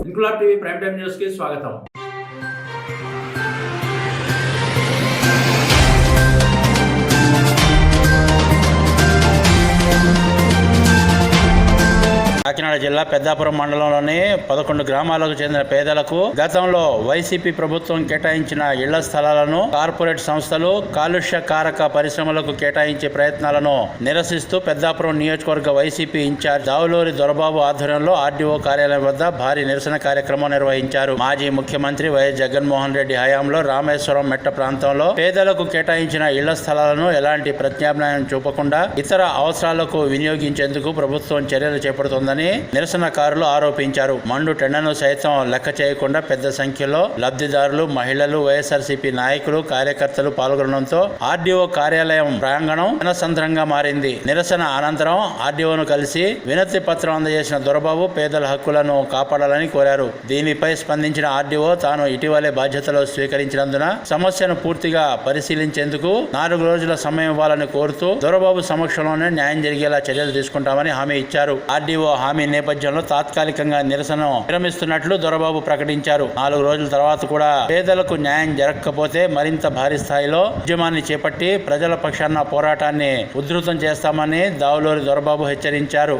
Inquilab TV prime time news కి స్వాగతం. కాకినాడ జిల్లా పెద్దాపురం మండలంలోని 11 గ్రామాలకు చెందిన పేదలకు గతంలో వైసీపీ ప్రభుత్వం కేటాయించిన ఇళ్ల స్థలాలను కార్పొరేట్ సంస్థలు కాలుష్య కారక పరిశ్రమలకు కేటాయించే ప్రయత్నాలను నిరసిస్తూ పెద్దాపురం నియోజకవర్గ వైసీపీ ఇన్ఛార్జ్ దావులూరి దొరబాబు ఆధ్వర్యంలో ఆర్డీఓ కార్యాలయం వద్ద భారీ నిరసన కార్యక్రమం నిర్వహించారు. మాజీ ముఖ్యమంత్రి వైఎస్ జగన్మోహన్ రెడ్డి హయాంలో రామేశ్వరం మెట్ట ప్రాంతంలో పేదలకు కేటాయించిన ఇళ్ల స్థలాలను ఎలాంటి ప్రత్యామ్నాయం చూపకుండా ఇతర అవసరాలకు వినియోగించేందుకు ప్రభుత్వం చర్యలు చేపడుతోందని నిరసనకారులు ఆరోపించారు. మండు టెండను సైతం లెక్క చేయకుండా పెద్ద సంఖ్యలో లబ్ధిదారులు, మహిళలు, వైఎస్ఆర్సీపీ నాయకులు, కార్యకర్తలు పాల్గొనడంతో ఆర్డీఓ కార్యాలయం ప్రాంగణం జనసంద్రంగా మారింది. నిరసన అనంతరం ఆర్డీఓను కలిసి వినతి పత్రం అందజేసిన దొరబాబు పేదల హక్కులను కాపాడాలని కోరారు. దీనిపై స్పందించిన ఆర్డీఓ తాను ఇటీవలే బాధ్యతలు స్వీకరించినందున సమస్యను పూర్తిగా పరిశీలించేందుకు 4 రోజుల సమయం ఇవ్వాలని కోరుతూ దొరబాబు సమక్షంలోనే న్యాయం జరిగేలా చర్యలు తీసుకుంటామని హామీ ఇచ్చారు. ఆర్డీఓ హామీ నేపథ్యంలో తాత్కాలికంగా నిరసన విరమిస్తున్నట్లు దొరబాబు ప్రకటించారు. 4 రోజుల తర్వాత కూడా పేదలకు న్యాయం జరగకపోతే మరింత భారీ స్థాయిలో ఉద్యమాన్ని చేపట్టి ప్రజల పక్షాన పోరాటాన్ని ఉధృతం చేస్తామని దావులూరి దొరబాబు హెచ్చరించారు.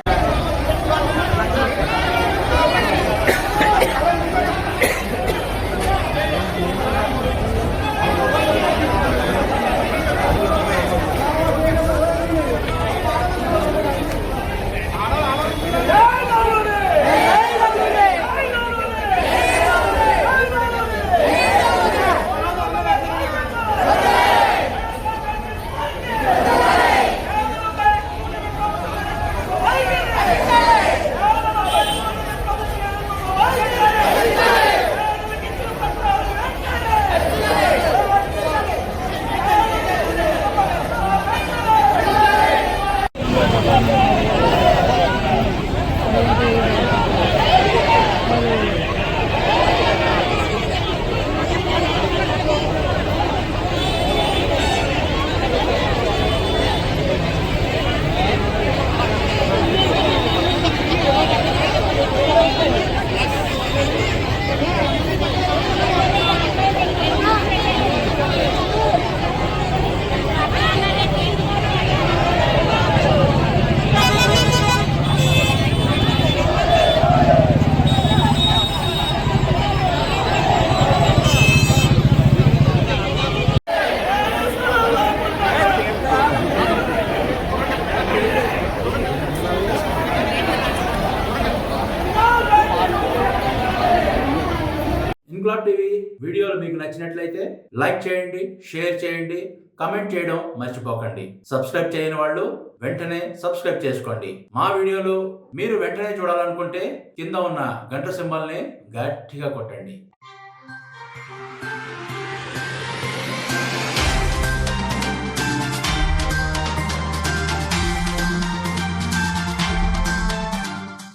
ఇంక్లాబ్ టీవీ వీడియోలు మీకు నచ్చినట్లయితే లైక్ చేయండి, షేర్ చేయండి, కమెంట్ చేయడం మర్చిపోకండి. సబ్స్క్రైబ్ చేయని వాళ్ళు వెంటనే సబ్స్క్రైబ్ చేసుకోండి. మా వీడియోలు మీరు వెంటనే చూడాలనుకుంటే కింద ఉన్న గంట సింబల్ని గట్టిగా కొట్టండి.